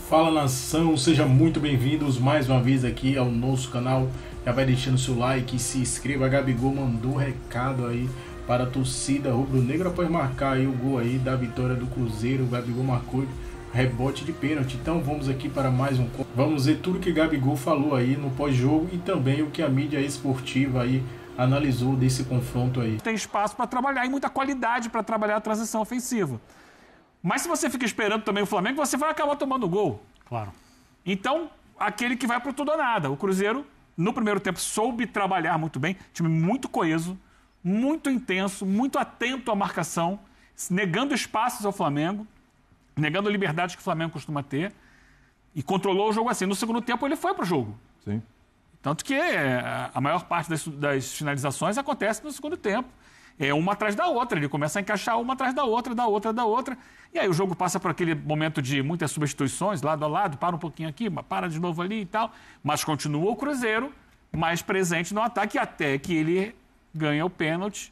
Fala nação, sejam muito bem-vindos mais uma vez aqui ao nosso canal. Já vai deixando seu like, se inscreva. A Gabigol mandou recado aí para a torcida rubro-negra após marcar aí o gol aí da vitória do Cruzeiro. O Gabigol marcou rebote de pênalti. Então vamos aqui para mais um. Vamos ver tudo que Gabigol falou aí no pós-jogo e também o que a mídia esportiva aí analisou desse confronto aí. Tem espaço para trabalhar e muita qualidade para trabalhar a transição ofensiva. Mas se você fica esperando também o Flamengo, você vai acabar tomando gol. Claro. Então, aquele que vai pro tudo ou nada. O Cruzeiro, no primeiro tempo, soube trabalhar muito bem. Time muito coeso, muito intenso, muito atento à marcação, negando espaços ao Flamengo, negando a liberdade que o Flamengo costuma ter. E controlou o jogo assim. No segundo tempo, ele foi pro jogo. Sim. Tanto que a maior parte das finalizações acontece no segundo tempo. É uma atrás da outra, ele começa a encaixar uma atrás da outra, da outra. E aí o jogo passa por aquele momento de muitas substituições, lado a lado, para um pouquinho aqui, para de novo ali e tal. Mas continua o Cruzeiro mais presente no ataque até que ele ganha o pênalti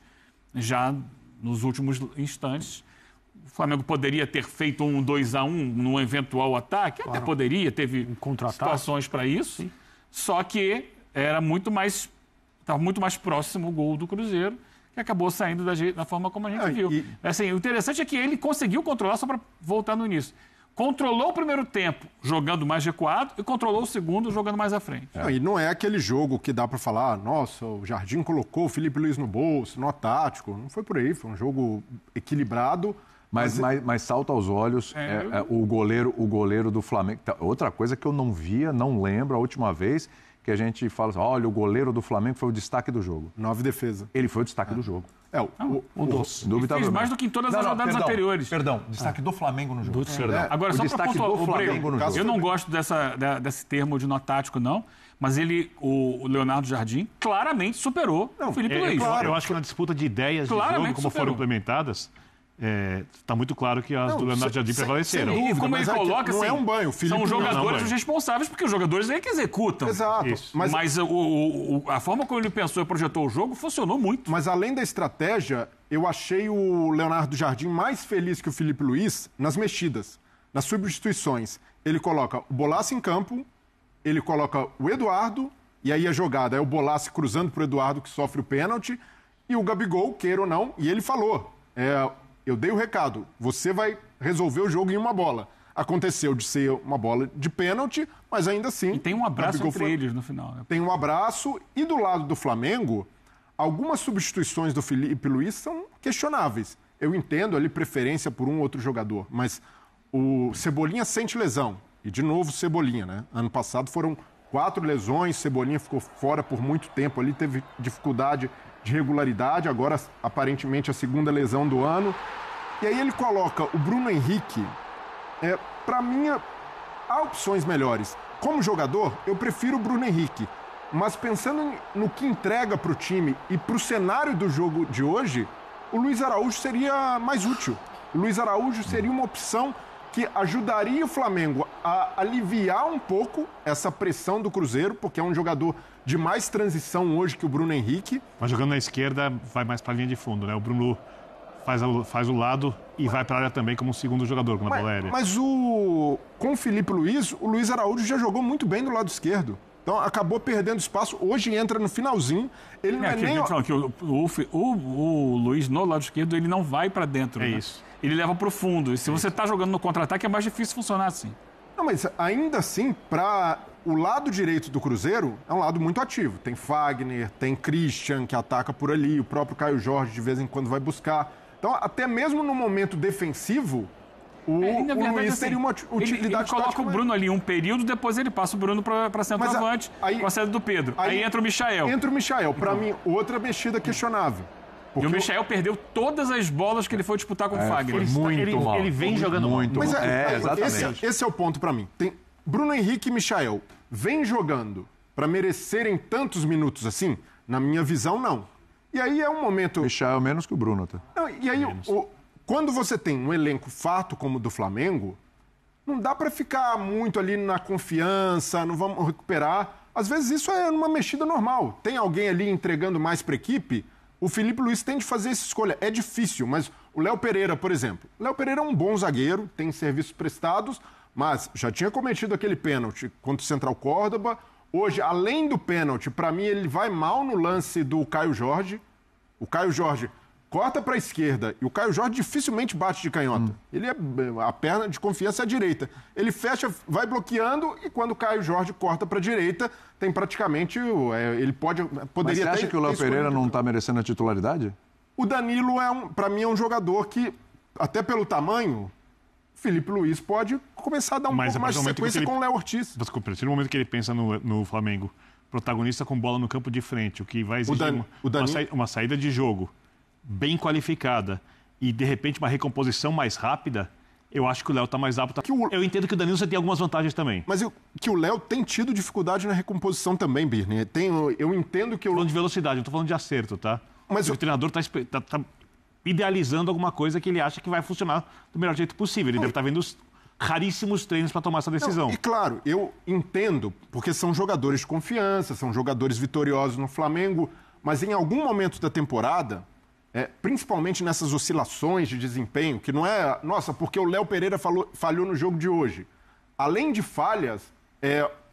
já nos últimos instantes. O Flamengo poderia ter feito um 2-1 num eventual ataque, claro. Até poderia, teve situações para isso. Sim. Só que estava muito mais próximo o gol do Cruzeiro, que acabou saindo da forma como a gente viu. Assim, o interessante é que ele conseguiu controlar, só para voltar no início. Controlou o primeiro tempo jogando mais recuado e controlou o segundo jogando mais à frente. E não é aquele jogo que dá para falar, nossa, o Jardim colocou o Felipe Luiz no bolso, nó tático. Não foi por aí, foi um jogo equilibrado. Mas salta aos olhos o goleiro do Flamengo. Outra coisa que eu não via, não lembro a última vez que a gente fala assim, olha, o goleiro do Flamengo foi o destaque do jogo. 9 defesa. Ele foi o destaque do jogo. Ele fez mais do que em todas as rodadas anteriores. Perdão, destaque do Flamengo no jogo. Agora, só para pontuar, do Flamengo no jogo. Eu não gosto desse termo de nó tático, não, mas o Leonardo Jardim claramente superou o Felipe Luiz. Claro, eu acho que na disputa de ideias de jogo, como foram implementadas, está muito claro que as do Leonardo Jardim prevaleceram. E como ele coloca, não assim, é um banho. São os jogadores os responsáveis, porque os jogadores é que executam. Exato. Mas a forma como ele pensou e projetou o jogo funcionou muito. Mas além da estratégia, eu achei o Leonardo Jardim mais feliz que o Felipe Luiz nas mexidas, nas substituições. Ele coloca o Bolassi em campo, ele coloca o Eduardo, e aí a jogada é o Bolassi cruzando para o Eduardo, que sofre o pênalti, e o Gabigol, queira ou não, e ele falou... Eu dei o recado, você vai resolver o jogo em uma bola. Aconteceu de ser uma bola de pênalti, mas ainda assim... E tem um abraço entre eles no final. Né? Tem um abraço, e do lado do Flamengo, algumas substituições do Felipe Luiz são questionáveis. Eu entendo ali preferência por um outro jogador, mas o Cebolinha sente lesão. E de novo Cebolinha, né? Ano passado foram 4 lesões, Cebolinha ficou fora por muito tempo ali, teve dificuldade de regularidade, agora aparentemente a segunda lesão do ano. E aí ele coloca o Bruno Henrique. Para mim, há opções melhores. Como jogador, eu prefiro o Bruno Henrique. Mas pensando no que entrega para o time e para o cenário do jogo de hoje, o Luiz Araújo seria mais útil. O Luiz Araújo seria uma opção que ajudaria o Flamengo a aliviar um pouco essa pressão do Cruzeiro, porque é um jogador de mais transição hoje que o Bruno Henrique. Mas jogando na esquerda, vai mais para a linha de fundo, né? O Bruno faz o lado e vai para a área também como segundo jogador, como a bola aérea. Mas com o Felipe Luiz, o Luiz Araújo já jogou muito bem do lado esquerdo. Então acabou perdendo espaço. Hoje entra no finalzinho. Ele não é nem... O Luiz, no lado esquerdo, ele não vai para dentro. É né? isso. Ele leva para o fundo. E se você está jogando no contra-ataque, é mais difícil funcionar assim. Não, mas ainda assim, para o lado direito do Cruzeiro, é um lado muito ativo. Tem Fagner, tem Christian, que ataca por ali, o próprio Caio Jorge de vez em quando vai buscar. Então, até mesmo no momento defensivo, o Luiz teria uma utilidade. Ele coloca o Bruno ali um período, depois ele passa o Bruno para centroavante, com a saída do Pedro. Aí entra o Michael. Entra o Michael. Para mim, outra mexida questionável. E o Michael perdeu todas as bolas que ele foi disputar com o Fagner. Ele vem jogando muito. Mas exatamente. Esse é o ponto para mim. Tem Bruno Henrique e Michael vem jogando para merecerem tantos minutos assim? Na minha visão, não. E aí é um momento... Michael menos que o Bruno, tá? Não, e aí, quando você tem um elenco farto como o do Flamengo, não dá para ficar muito ali na confiança, não vamos recuperar. Às vezes isso é uma mexida normal. Tem alguém ali entregando mais para a equipe... O Felipe Luiz tem de fazer essa escolha. É difícil, mas o Léo Pereira, por exemplo. O Léo Pereira é um bom zagueiro, tem serviços prestados, mas já tinha cometido aquele pênalti contra o Central Córdoba. Hoje, além do pênalti, para mim ele vai mal no lance do Caio Jorge. O Caio Jorge corta para a esquerda e o Caio Jorge dificilmente bate de canhota. A perna de confiança é a direita. Ele fecha, vai bloqueando e quando o Caio Jorge corta para a direita, tem praticamente... ele poderia. Mas você acha que o Léo Pereira não está merecendo a titularidade? O Danilo, para mim, é um jogador que, até pelo tamanho, Felipe Luiz pode começar a dar um pouco mais de sequência com o Léo Ortiz. Desculpa, no momento que ele pensa no Flamengo, protagonista com bola no campo de frente, o que vai exigir uma saída de jogo bem qualificada e, de repente, uma recomposição mais rápida, eu acho que o Léo está mais apto. Eu entendo que o Danilo tem algumas vantagens também. Mas que o Léo tem tido dificuldade na recomposição também, Birne. Eu entendo que... Estou falando de velocidade, não estou falando de acerto, tá? Mas o treinador está idealizando alguma coisa que ele acha que vai funcionar do melhor jeito possível. Ele deve estar vendo os raríssimos treinos para tomar essa decisão. E claro, eu entendo, porque são jogadores de confiança, são jogadores vitoriosos no Flamengo, mas em algum momento da temporada... principalmente nessas oscilações de desempenho, que não é... Nossa, porque o Léo Pereira falhou no jogo de hoje. Além de falhas,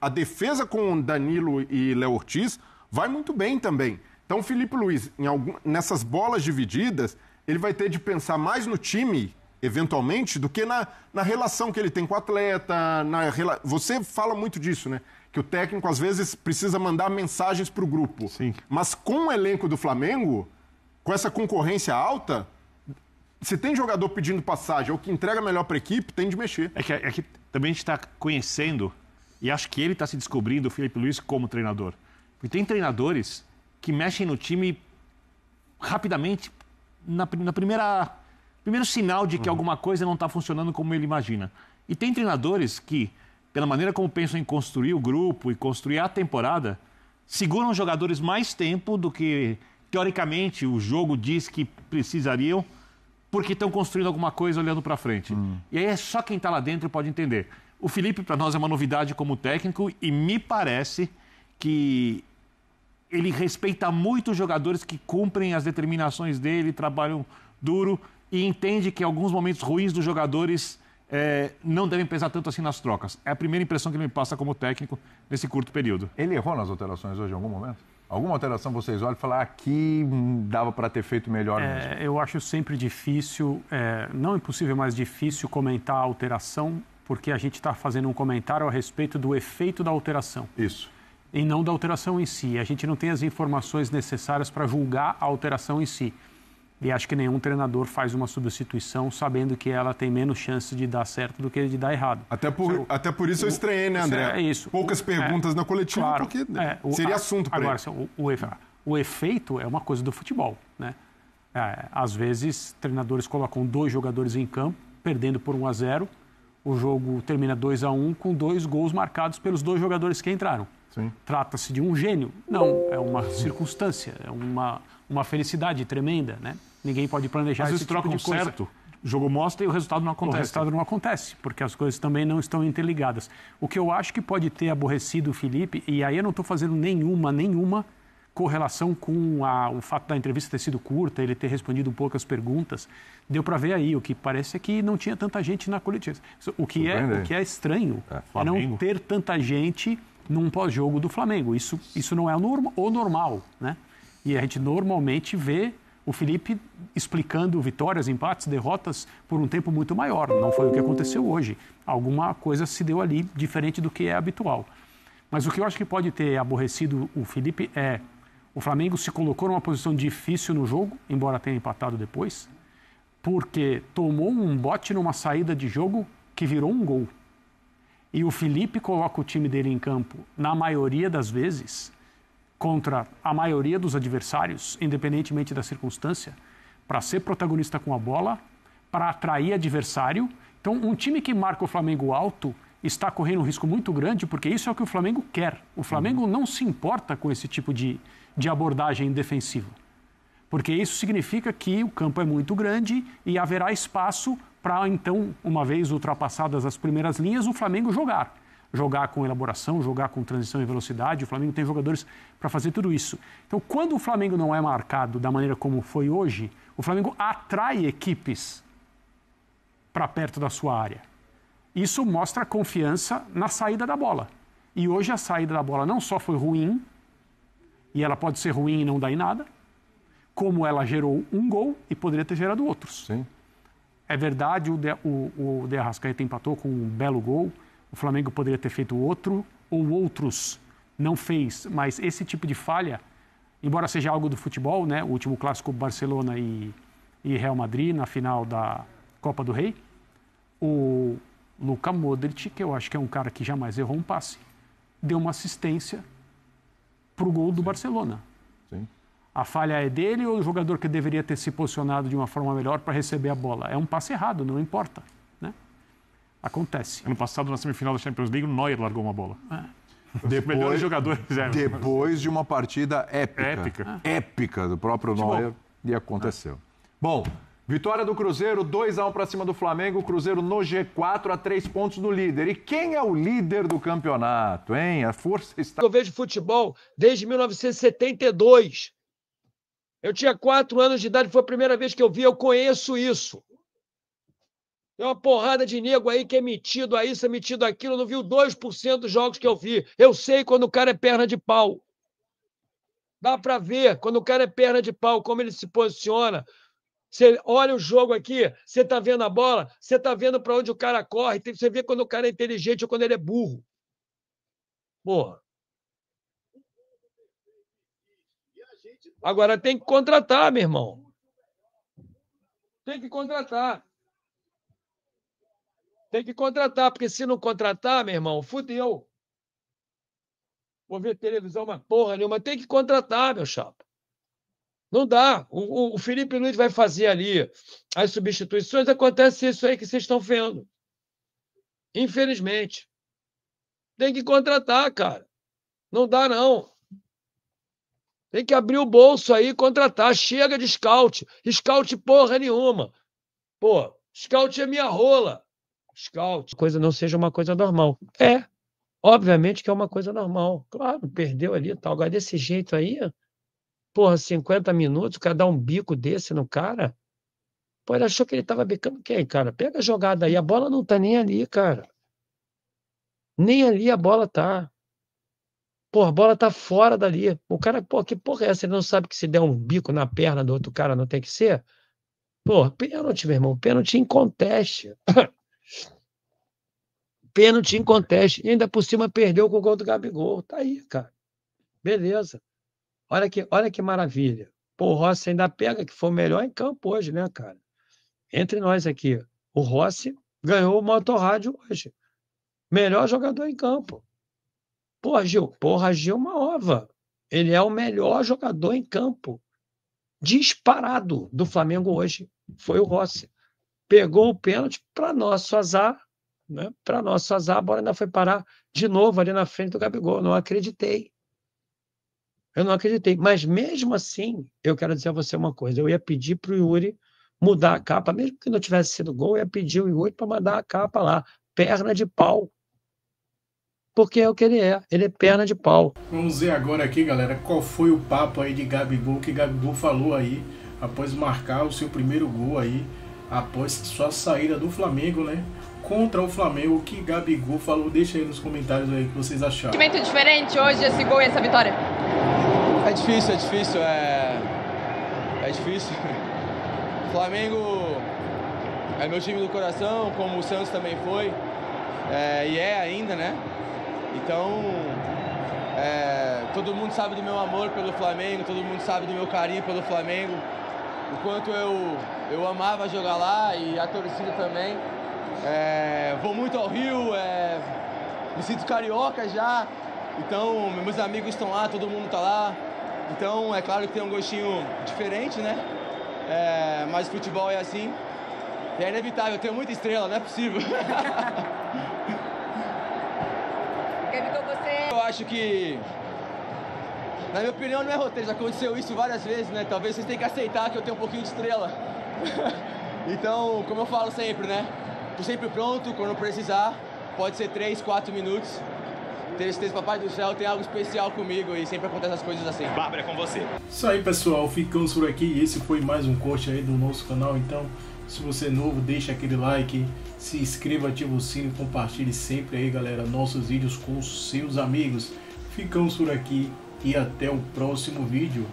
a defesa com Danilo e Léo Ortiz vai muito bem também. Então, o Felipe Luiz, nessas bolas divididas, ele vai ter de pensar mais no time, eventualmente, do que na relação que ele tem com o atleta. Você fala muito disso, né? Que o técnico, às vezes, precisa mandar mensagens para o grupo. Sim. Mas com o elenco do Flamengo... Com essa concorrência alta, se tem jogador pedindo passagem ou que entrega melhor para a equipe, tem de mexer. É que também a gente está conhecendo, e acho que ele está se descobrindo, o Felipe Luiz, como treinador. Porque tem treinadores que mexem no time rapidamente, na primeiro sinal de que alguma coisa não está funcionando como ele imagina. E tem treinadores que, pela maneira como pensam em construir o grupo e construir a temporada, seguram os jogadores mais tempo do que... Teoricamente, o jogo diz que precisariam porque estão construindo alguma coisa olhando para frente. E aí é só quem está lá dentro pode entender. O Felipe, para nós, é uma novidade como técnico e me parece que ele respeita muito os jogadores que cumprem as determinações dele, trabalham duro e entende que alguns momentos ruins dos jogadores não devem pesar tanto assim nas trocas. É a primeira impressão que ele me passa como técnico nesse curto período. Ele errou nas alterações hoje em algum momento? Alguma alteração vocês olham e falam, aqui dava para ter feito melhor mesmo? Eu acho sempre difícil, não impossível, mas difícil comentar a alteração, porque a gente está fazendo um comentário a respeito do efeito da alteração. Isso. E não da alteração em si. A gente não tem as informações necessárias para julgar a alteração em si. E acho que nenhum treinador faz uma substituição sabendo que ela tem menos chance de dar certo do que de dar errado. Até por isso eu estranhei, né, André? É isso. Poucas perguntas na coletiva, claro, porque seria assunto para ele. Agora, o efeito é uma coisa do futebol, né? Às vezes, treinadores colocam 2 jogadores em campo, perdendo por 1-0. O jogo termina 2-1 com 2 gols marcados pelos 2 jogadores que entraram. Sim. Trata-se de um gênio? Não, é uma circunstância, é uma felicidade tremenda, né? Ninguém pode planejar esse tipo de coisa. Certo. O jogo mostra e o resultado não acontece. O resultado não acontece, porque as coisas também não estão interligadas. O que eu acho que pode ter aborrecido o Felipe, e aí eu não estou fazendo nenhuma correlação com o fato da entrevista ter sido curta, ele ter respondido poucas perguntas. Deu para ver aí, o que parece é que não tinha tanta gente na coletiva. O que é estranho é não ter tanta gente num pós-jogo do Flamengo. Isso não é o normal, né? E a gente normalmente vê o Felipe explicando vitórias, empates, derrotas por um tempo muito maior. Não foi o que aconteceu hoje. Alguma coisa se deu ali diferente do que é habitual. Mas o que eu acho que pode ter aborrecido o Felipe é o Flamengo se colocou numa posição difícil no jogo, embora tenha empatado depois, porque tomou um bote numa saída de jogo que virou um gol. E o Felipe coloca o time dele em campo, na maioria das vezes, contra a maioria dos adversários, independentemente da circunstância, para ser protagonista com a bola, para atrair adversário. Então, um time que marca o Flamengo alto está correndo um risco muito grande, porque isso é o que o Flamengo quer. O Flamengo não se importa com esse tipo de abordagem defensiva, porque isso significa que o campo é muito grande e haverá espaço para, então, uma vez ultrapassadas as primeiras linhas, o Flamengo jogar com elaboração, jogar com transição e velocidade. O Flamengo tem jogadores para fazer tudo isso. Então, quando o Flamengo não é marcado da maneira como foi hoje, o Flamengo atrai equipes para perto da sua área. Isso mostra confiança na saída da bola. E hoje a saída da bola não só foi ruim, e ela pode ser ruim e não dar em nada, como ela gerou um gol e poderia ter gerado outros. Sim. É verdade, o De Arrascaeta empatou com um belo gol, o Flamengo poderia ter feito outro, ou outros não fez, mas esse tipo de falha, embora seja algo do futebol, né? O último clássico Barcelona e Real Madrid na final da Copa do Rei, o Luka Modric, que eu acho que é um cara que jamais errou um passe, deu uma assistência para o gol do Barcelona. Sim. A falha é dele ou o jogador que deveria ter se posicionado de uma forma melhor para receber a bola? É um passe errado, não importa, né? Acontece. Ano passado, na semifinal da Champions League, o Neuer largou uma bola. Melhores jogadores. Depois de uma partida épica do próprio Neuer, e aconteceu. Bom, vitória do Cruzeiro, 2-1 para cima do Flamengo, o Cruzeiro no G4 a 3 pontos do líder. E quem é o líder do campeonato, hein? A força está... Eu vejo futebol desde 1972. Eu tinha 4 anos de idade, foi a primeira vez que eu vi, eu conheço isso. Tem uma porrada de nego aí que é metido a isso, é metido aquilo, não viu 2% dos jogos que eu vi. Eu sei quando o cara é perna de pau. Dá para ver quando o cara é perna de pau, como ele se posiciona. Você olha o jogo aqui, você está vendo a bola, você está vendo para onde o cara corre, você vê quando o cara é inteligente ou quando ele é burro. Porra. Agora tem que contratar, meu irmão. Tem que contratar. Tem que contratar, porque se não contratar, meu irmão, fudeu. Vou ver televisão, uma porra nenhuma. Tem que contratar, meu chapa. Não dá. O Felipe Luiz vai fazer ali as substituições, acontece isso aí que vocês estão vendo. Infelizmente. Tem que contratar, cara. Não dá, não. Tem que abrir o bolso aí e contratar. Chega de scout. Scout porra nenhuma. Pô, scout é minha rola. Scout. Coisa não seja uma coisa normal. É. Obviamente que é uma coisa normal. Claro, perdeu ali e tal. Agora, desse jeito aí, porra, 50 minutos, o cara dá um bico desse no cara. Pô, ele achou que ele tava bicando quem, cara? Pega a jogada aí. A bola não tá nem ali, cara. Nem ali a bola tá. Pô, a bola tá fora dali. O cara, pô, que porra é essa? Ele não sabe que se der um bico na perna do outro cara não tem que ser? Pô, pênalti, meu irmão. Pênalti em conteste. Pênalti em conteste. E ainda por cima perdeu com o gol do Gabigol. Tá aí, cara. Beleza. Olha que maravilha. Pô, o Rossi ainda pega, que foi o melhor em campo hoje, né, cara? Entre nós aqui. O Rossi ganhou o Motorrádio hoje. Melhor jogador em campo. Porra, Gil, uma ova. Ele é o melhor jogador em campo. Disparado do Flamengo hoje. Foi o Rossi. Pegou o pênalti para nosso azar, né? Para nosso azar, a bola ainda foi parar de novo ali na frente do Gabigol. Eu não acreditei. Mas mesmo assim, eu quero dizer a você uma coisa. Eu ia pedir para o Yuri mudar a capa, mesmo que não tivesse sido gol, eu ia pedir o Yuri para mandar a capa lá. Perna de pau. Porque é o que ele é perna de pau. Vamos ver agora aqui, galera, qual foi o papo aí de Gabigol, que Gabigol falou aí, após marcar o seu primeiro gol aí, após sua saída do Flamengo, né, contra o Flamengo, que Gabigol falou. Deixa aí nos comentários aí o que vocês acharam. Sentimento diferente hoje, esse gol e essa vitória? É difícil, é difícil. O Flamengo é meu time do coração, como o Santos também foi, e é ainda, né? Então, todo mundo sabe do meu amor pelo Flamengo, todo mundo sabe do meu carinho pelo Flamengo, o quanto eu amava jogar lá e a torcida também. Vou muito ao Rio, me sinto carioca já, então meus amigos estão lá, todo mundo está lá, então é claro que tem um gostinho diferente, né? Mas futebol é assim, é inevitável, eu tenho muita estrela, não é possível. Eu acho que, na minha opinião, não é roteiro, já aconteceu isso várias vezes, né? Talvez vocês tenham que aceitar que eu tenho um pouquinho de estrela. Então, como eu falo sempre, né? Tô sempre pronto, quando precisar, pode ser 3, 4 minutos. Ter certeza, Papai do Céu tem algo especial comigo e sempre acontecem as coisas assim. Bárbara, é com você. Isso aí, pessoal, ficamos por aqui. Esse foi mais um corte aí do nosso canal, então Se você é novo, deixa aquele like, se inscreva, ativa o sino e compartilhe sempre aí, galera, nossos vídeos com os seus amigos. Ficamos por aqui e até o próximo vídeo.